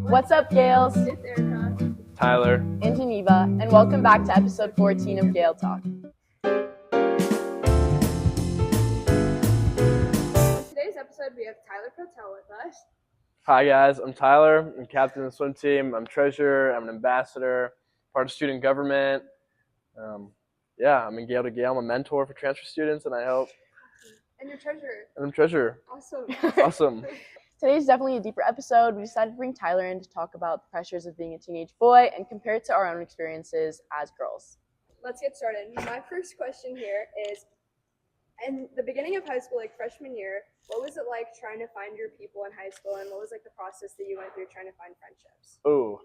What's up, Gales? It's Erica. Tyler. And Geneva, and welcome back to episode 14 of Gale Talk. In today's episode, we have Tyler Protell with us. Hi guys, I'm Tyler. I'm captain of the swim team. I'm treasurer. I'm an ambassador, part of student government. I'm in Gale to Gale. I'm a mentor for transfer students, and I help. And your treasurer. And I'm treasurer. Awesome. Awesome. Today's definitely a deeper episode. We decided to bring Tyler in to talk about the pressures of being a teenage boy and compare it to our own experiences as girls. Let's get started. My first question here is, in the beginning of high school, like freshman year, what was it like trying to find your people in high school, and what was like the process that you went through trying to find friendships? Ooh,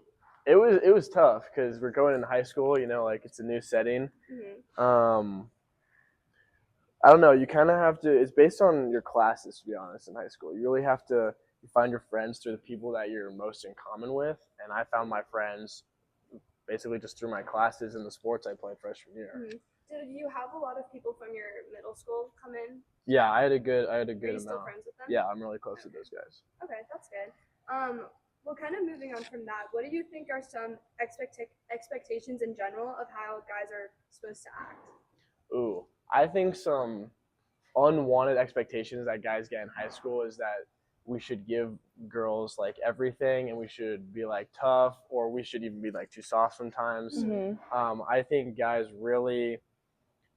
it was tough because we're going into high school. You know, like it's a new setting. Mm-hmm. I don't know. You kind of have to. It's based on your classes, to be honest. In high school, you really have to find your friends through the people that you're most in common with. And I found my friends basically just through my classes and the sports I played freshman year. Mm-hmm. Did you have a lot of people from your middle school come in? Yeah, I had a good Are you amount. still friends with them? Yeah, I'm really close to those guys. Okay, that's good. Well, kind of moving on from that, what do you think are some expectations in general of how guys are supposed to act? Ooh, I think some unwanted expectations that guys get in high school is that we should give girls like everything, and we should be like tough, or we should even be like too soft sometimes. Mm-hmm. I think guys really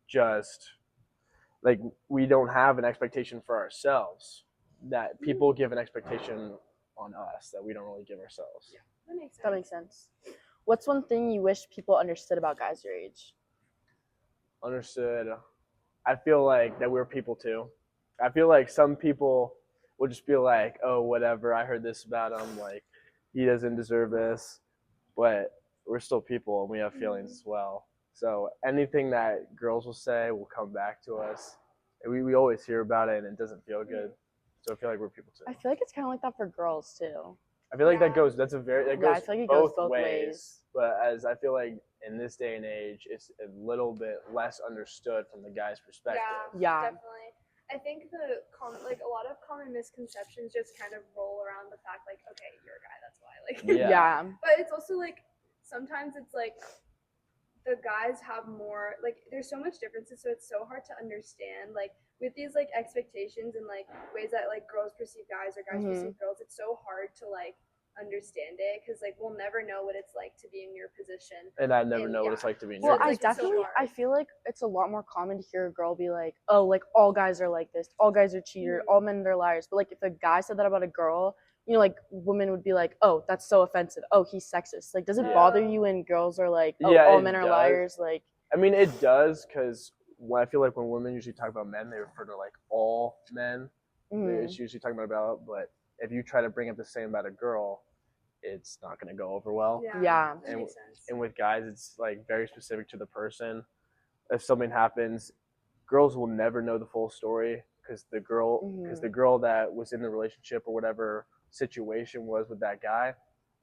just like we don't have an expectation for ourselves that people give an expectation on us that we don't really give ourselves. Yeah, that makes sense. That makes sense. What's one thing you wish people understood about guys your age? Understood. I feel like that we're people too. I feel like some people will just be like, oh, whatever, I heard this about him, like he doesn't deserve this, but we're still people and we have feelings as well. So anything that girls will say will come back to us. We always hear about it and it doesn't feel good. So I feel like we're people too. I feel like it's kind of like that for girls too. I feel like Yeah. that goes I feel like it goes both ways. But as I feel like in this day and age, it's a little bit less understood from the guy's perspective. Yeah. Definitely. I think a lot of common misconceptions just kind of roll around the fact like, okay, you're a guy, that's why. Like, Yeah. But it's also like sometimes it's like the guys have more like there's so much differences, so it's so hard to understand like with these like expectations and like ways that like girls perceive guys or guys perceive girls. It's so hard to like understand it because like we'll never know what it's like to be in your position. And I never know what it's like to be in Well, your it's I like, it's so definitely, hard. I feel like it's a lot more common to hear a girl be like, oh, like all guys are like this, all guys are cheaters, all men are liars. But like if a guy said that about a girl, you know, like women would be like, oh, that's so offensive. Oh, he's sexist. Like, does it bother you when girls are like, oh, all men are liars? Like, I mean, it does because I feel like when women usually talk about men, they refer to like all men. It's usually talking about, but if you try to bring up the same about a girl, it's not going to go over well. Yeah. That makes sense. And with guys, it's like very specific to the person. If something happens, girls will never know the full story because the girl that was in the relationship or whatever situation was with that guy,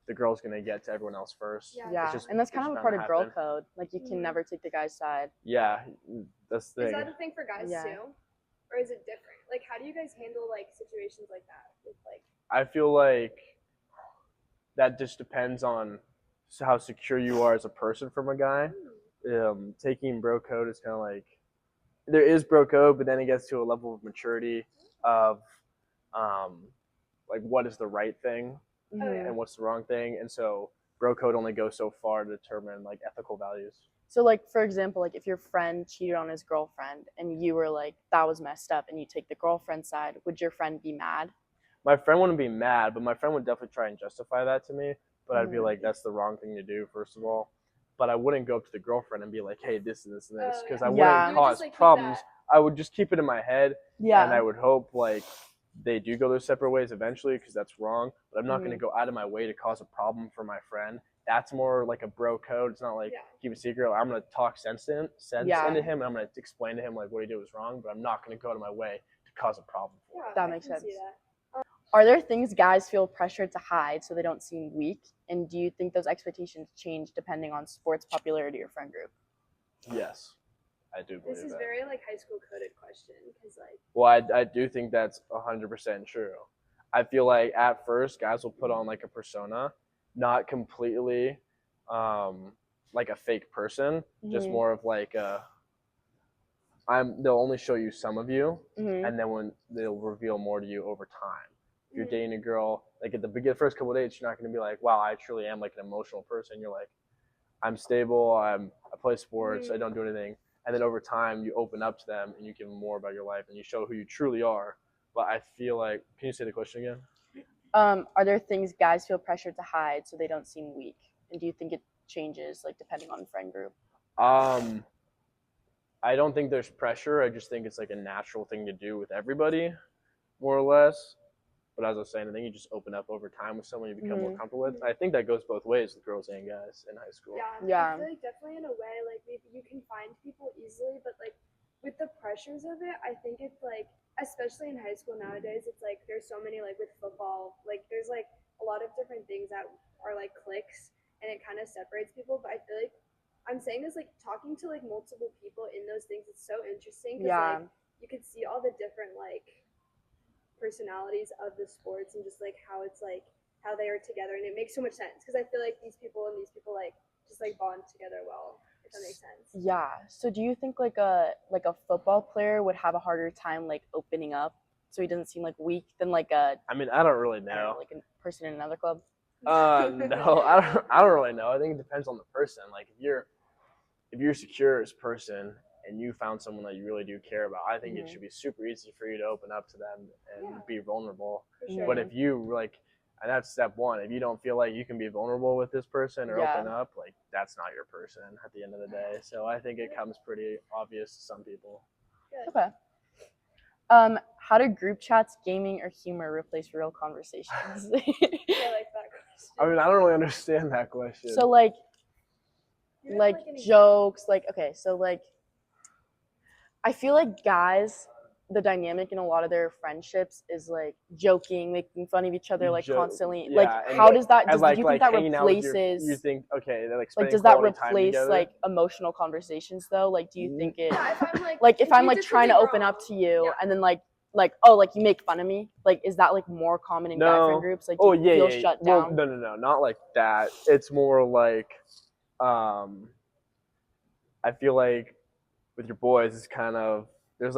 the girl's going to get to everyone else first. Yeah. And that's kind of a part of girl code. Like you can never take the guy's side. Yeah, that's the thing. Is that a thing for guys too? Or is it different? Like how do you guys handle like situations like that with like I feel like that just depends on how secure you are as a person from a guy. Taking bro code is kind of like there is bro code, but then it gets to a level of maturity of like what is the right thing and what's the wrong thing, and so bro code only goes so far to determine like ethical values. So like for example, like if your friend cheated on his girlfriend and you were like that was messed up and you take the girlfriend's side, would your friend be mad? My friend wouldn't be mad, but my friend would definitely try and justify that to me. But I'd be like, that's the wrong thing to do, first of all. But I wouldn't go up to the girlfriend and be like, hey, this and this and this, because I wouldn't cause problems. I would just keep it in my head, and I would hope like they do go their separate ways eventually, because that's wrong. But I'm not going to go out of my way to cause a problem for my friend. That's more like a bro code. It's not like keep a secret. I'm going to talk sense into him, and I'm going to explain to him like what he did was wrong. But I'm not going to go out of my way to cause a problem for him. That makes sense. Are there things guys feel pressured to hide so they don't seem weak? And do you think those expectations change depending on sports popularity or friend group? Yes, I do believe that. This is very like high school coded question because like. Well, I do think that's 100% true. I feel like at first guys will put on like a persona, not completely like a fake person, just more of like they'll only show you some of you, and then when they'll reveal more to you over time. If you're dating a girl, like at the first couple of dates, you're not going to be like, wow, I truly am like an emotional person. You're like, I'm stable, I play sports, I don't do anything. And then over time, you open up to them and you give them more about your life and you show who you truly are. But I feel like, can you say the question again? Are there things guys feel pressured to hide so they don't seem weak? And do you think it changes like depending on friend group? I don't think there's pressure. I just think it's like a natural thing to do with everybody, more or less. But as I was saying, I think you just open up over time with someone you become more comfortable with. I think that goes both ways with girls and guys in high school. Yeah. I feel like definitely in a way, like you can find people easily, but like with the pressures of it, I think it's like, especially in high school nowadays, it's like there's so many, like with football, like there's like a lot of different things that are like cliques, and it kind of separates people. But I feel like I'm saying this, like talking to like multiple people in those things, it's so interesting because like you could see all the different like personalities of the sports and just like how it's like how they are together, and it makes so much sense because I feel like these people like just like bond together well, if that makes sense. Yeah. So do you think like a football player would have a harder time like opening up so he doesn't seem like weak than like a I mean, I don't really know. like a person in another club? No, I don't really know. I think it depends on the person. Like if you're a secure as person and you found someone that you really do care about, I think it should be super easy for you to open up to them and be vulnerable. Sure. But if you like, and that's step one, if you don't feel like you can be vulnerable with this person or open up, like that's not your person at the end of the day. So I think it comes pretty obvious to some people. Good. Okay. How do group chats, gaming, or humor replace real conversations? I like that question. I mean, I don't really understand that question. So like an jokes, like okay, so like I feel like guys, the dynamic in a lot of their friendships is like joking, making fun of each other, like constantly. Yeah, like, how does that? Do you think that hanging out with replaces? you think okay, they're like like, spending does that quality time replace together? like emotional conversations though? Like, do you think it? Yeah, if I'm Like, if I'm you like did trying to something open wrong, up to you, yeah. and then like oh, like you make fun of me. Like, is that like more common in guy friend groups? Like, do you feel shut down? Well, no, not like that. It's more like, I feel like with your boys, it's kind of there's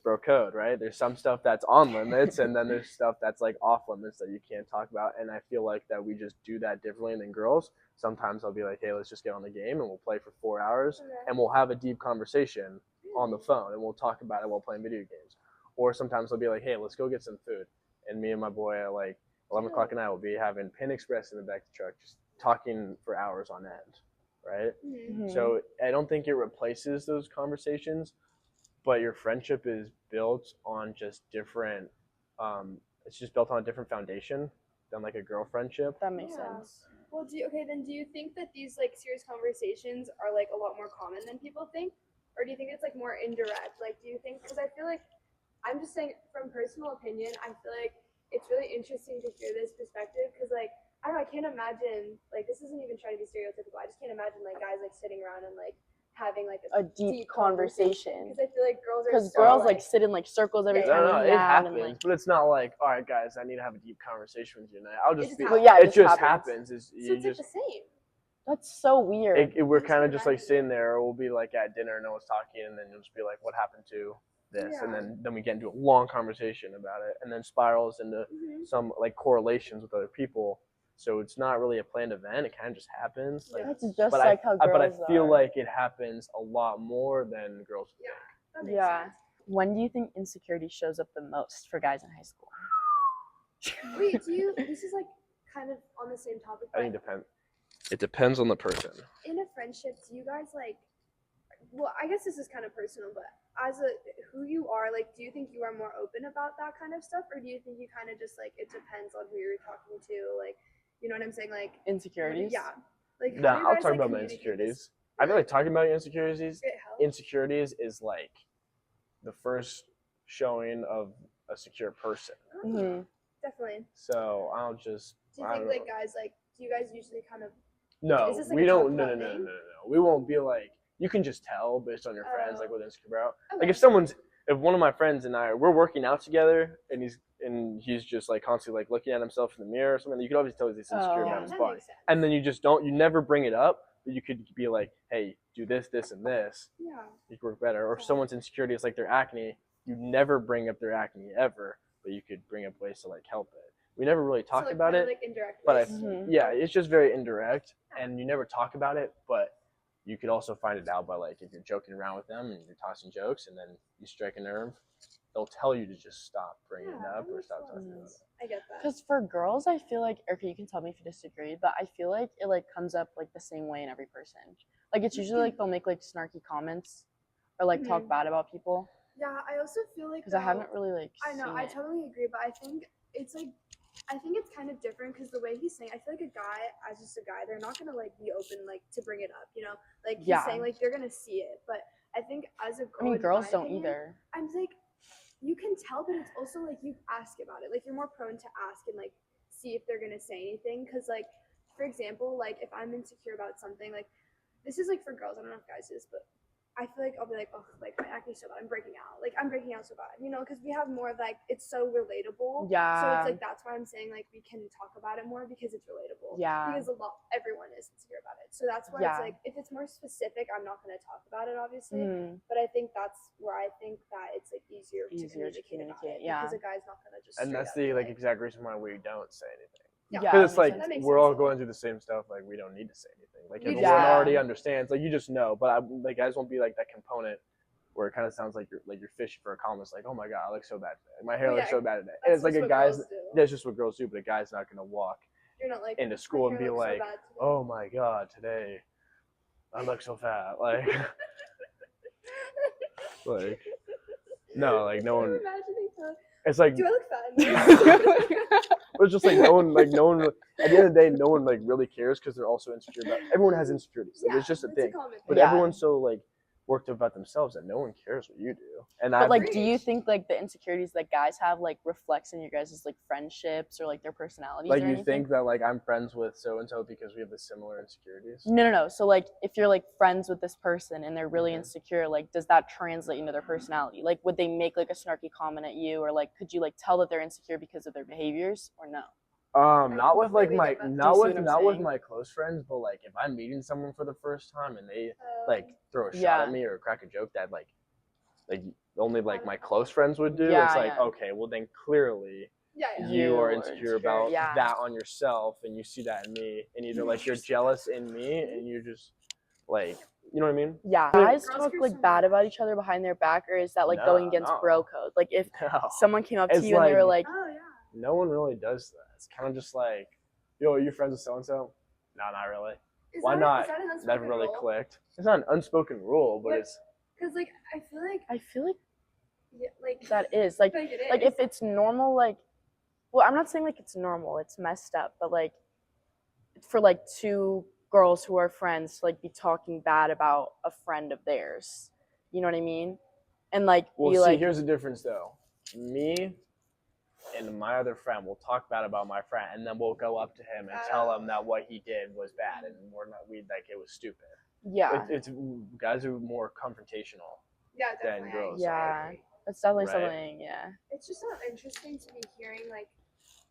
bro code, right? There's some stuff that's on limits, and then there's stuff that's like off limits that you can't talk about. And I feel like that we just do that differently than girls. Sometimes I'll be like, hey, let's just get on the game and we'll play for 4 hours, and we'll have a deep conversation on the phone, and we'll talk about it while playing video games. Or sometimes I'll be like, hey, let's go get some food, and me and my boy at like 11 o'clock at night will be having Pan Express in the back of the truck, just talking for hours on end, right? So I don't think it replaces those conversations, but your friendship is built on just different. It's just built on a different foundation than like a girl friendship. That makes sense. Well, do you think that these like serious conversations are like a lot more common than people think, or do you think it's like more indirect? Like, do you think? Because I feel like I'm just saying from personal opinion, I feel like it's really interesting to hear this perspective because like I don't know, I can't imagine like this isn't even trying to be stereotypical. I just can't imagine like guys like sitting around and like having like a deep conversation. Because I feel like girls are girls like sit in like circles every time. No, it happens, and, like, but it's not like, all right, guys, I need to have a deep conversation with you tonight. I'll just be. Well, yeah, it just happens. So it's like the same. That's so weird. We're kind of just like sitting there, or we'll be like at dinner, no one's talking, and then you'll just be like, what happened to this? And then we get into a long conversation about it, and then spirals into some like correlations with other people. So it's not really a planned event. It kind of just happens. Like, that's just like how girls are. But I feel like it happens a lot more than girls think. Yeah. When do you think insecurity shows up the most for guys in high school? Wait, this is like kind of on the same topic. I think it depends on the person. In a friendship, do you guys like, well, I guess this is kind of personal, but who you are, like, do you think you are more open about that kind of stuff? Or do you think you kind of just like, it depends on who you're talking to? Like, you know what I'm saying? Like insecurities. Yeah. Like no, I'll talk about my insecurities. I feel like talking about your insecurities is like the first showing of a secure person. Definitely. So I'll just. Do you think like guys like? Do you guys usually kind of? No, is this, like, we a don't. talked No. about thing? We won't be like. You can just tell based on your friends, like what they're insecure about. Okay. Like if one of my friends and we're working out together, and and he's just like constantly like looking at himself in the mirror or something, you could always tell he's insecure Oh. about Yeah, his that body. makes sense. And then you just you never bring it up, but you could be like, hey, do this, this, and this. Yeah. You could work better. Or if someone's insecurity is like their acne, you never bring up their acne ever, but you could bring up ways to like help it. We never really So, talked like, about kinda, it, like, indirect but ways. yeah, it's just very indirect, and you never talk about it, but you could also find it out by like if you're joking around with them and you're tossing jokes and then you strike a nerve, they'll tell you to just stop bringing it up or stop talking about it. I get that. Because for girls, I feel like, okay, you can tell me if you disagree, but I feel like it like comes up like the same way in every person. Like it's usually like they'll make like snarky comments or like talk bad about people. Yeah, I also feel like Because I haven't really like. I know, seen I it. totally agree, but I think it's like I think it's kind of different because the way he's saying, I feel like a guy, as just a guy, they're not gonna like be open like to bring it up, you know? Like he's saying like they're gonna see it, but I think as a girl, I mean, in girls my don't opinion, either. I'm like, you can tell, but it's also like you ask about it. Like you're more prone to ask and like see if they're gonna say anything. Because like, for example, like if I'm insecure about something, like this is like for girls. I don't know if guys do this, but I feel like I'll be like, oh, like my acne's so bad, I'm breaking out. Like I'm breaking out so bad, you know, because we have more of like it's so relatable. Yeah. So it's like that's why I'm saying like we can talk about it more because it's relatable. Yeah. Because everyone is insecure about it. So that's why it's like if it's more specific, I'm not gonna talk about it, obviously. But I think that's where I think that it's like easier to communicate about it. Yeah. Because a guy's not gonna just. And that's the like exact reason why we don't say anything. Yeah, because it's like we're all sense. going through the same stuff. Like we don't need to say anything. Like We everyone just- already understands. Like you just know. But like guys won't be like that component where it kind of sounds like you're fishing for a comment. It's like, oh my god, I look so bad today. My hair looks so bad today. And it's like a guy's. That's just what girls do. But a guy's not gonna walk You're not like into school and be like, oh my god, today I look so fat. Like, like no, like no one. It's like. Do I look fat? It's just like no one. At the end of the day, no one like really cares because they're also insecure about. Everyone has insecurities. Like, it's just a thing. But everyone's so like worked up about themselves that no one cares what you do. And but like, do you think like the insecurities that guys have like reflects in your guys' like friendships or like their personalities? Like or you anything? think that like I'm friends with so and so because we have the similar insecurities? No. So like, if you're like friends with this person and they're really insecure, like, does that translate into their personality? Like, would they make like a snarky comment at you, or like, could you like tell that they're insecure because of their behaviors, or no? Not with like my not with my close friends, but like if I'm meeting someone for the first time and they like throw a shot at me or crack a joke that like only like my close friends would do, it's like okay, well then clearly you are insecure about that on yourself, and you see that in me, and either like you're jealous in me and you're just like, you know what I mean? Yeah. Guys talk like bad about each other behind their back, or is that like going against bro code? Like if someone came up to you and they were like, oh yeah. No one really does that. It's kind of just like, yo, are you friends with so-and-so? No, not really. Why not? Never really clicked. It's not an unspoken rule, but it's... Because, like, I feel like yeah, like... That is. Like, like, like if it's normal, like... Well, I'm not saying, like, it's normal. It's messed up. But, like, for, like, two girls who are friends to, like, be talking bad about a friend of theirs. You know what I mean? And, like, well, be see, like... here's the difference, though. Me and my other friend will talk bad about my friend, and then we'll go up to him and tell him that what he did was bad, and we like it was stupid. Yeah. It's guys are more confrontational than girls. Yeah. That's definitely something, yeah. It's just so interesting to be hearing, like,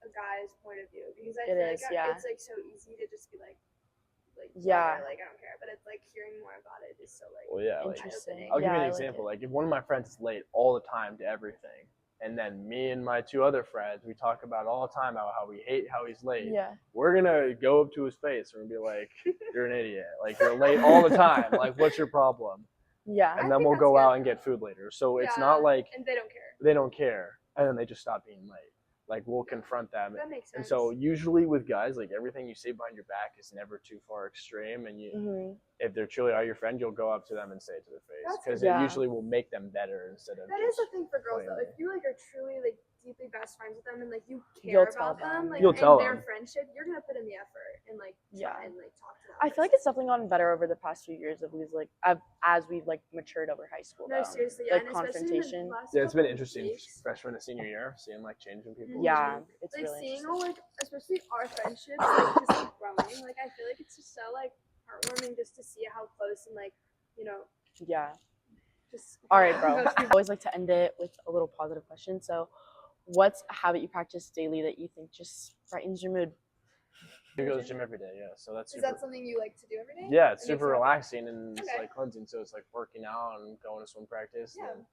a guy's point of view, because I feel like it's, like, so easy to just be like, yeah, like, I don't care, but it's, like, hearing more about it is so, like, well, yeah, interesting. I'll give you an example. Like, if one of my friends is late all the time to everything, and then me and my two other friends, we talk about all the time about how we hate how he's late. Yeah. We're going to go up to his face and be like, you're an idiot. Like, you're late all the time. Like, what's your problem? Yeah. And then we'll go out and get food later. So it's not like... And they don't care. They don't care. And then they just stop being late. Like, we'll confront them. That makes sense. And so usually with guys, like, everything you say behind your back is never too far extreme. And you, if they're truly are your friend, you'll go up to them and say it to their face. Because it usually will make them better instead of That is the thing for girls, though. If you, like, are truly, like, deeply best friends with them and, like, you care You'll about them, like, you'll tell their them. friendship, you're going to put in the effort and, like, try and, like, talk to them. I feel like it's definitely gotten better over the past few years of these, like, as we've, like, matured over high school. No, seriously, like, and confrontation. Yeah, it's been interesting, freshman and senior year, seeing, like, changing people. Yeah, it's like, really seeing all, like, especially our friendships, like, just, like, growing. Like, I feel like it's just so, like, heartwarming just to see how close and, like, you know. Yeah. Just. All right, bro. I always like to end it with a little positive question. So, what's a habit you practice daily that you think just brightens your mood? I go to the gym every day, yeah. So that's Is super, that something you like to do every day? yeah, it's It makes super you happy? relaxing and it's Okay. like cleansing. So it's like working out and going to swim practice Yeah. and then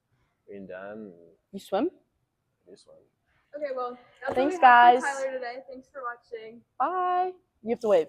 being done and You swim? do swim. Okay, well, that's Thanks, what we have guys. for Tyler today. Thanks for watching. Bye. You have to wave.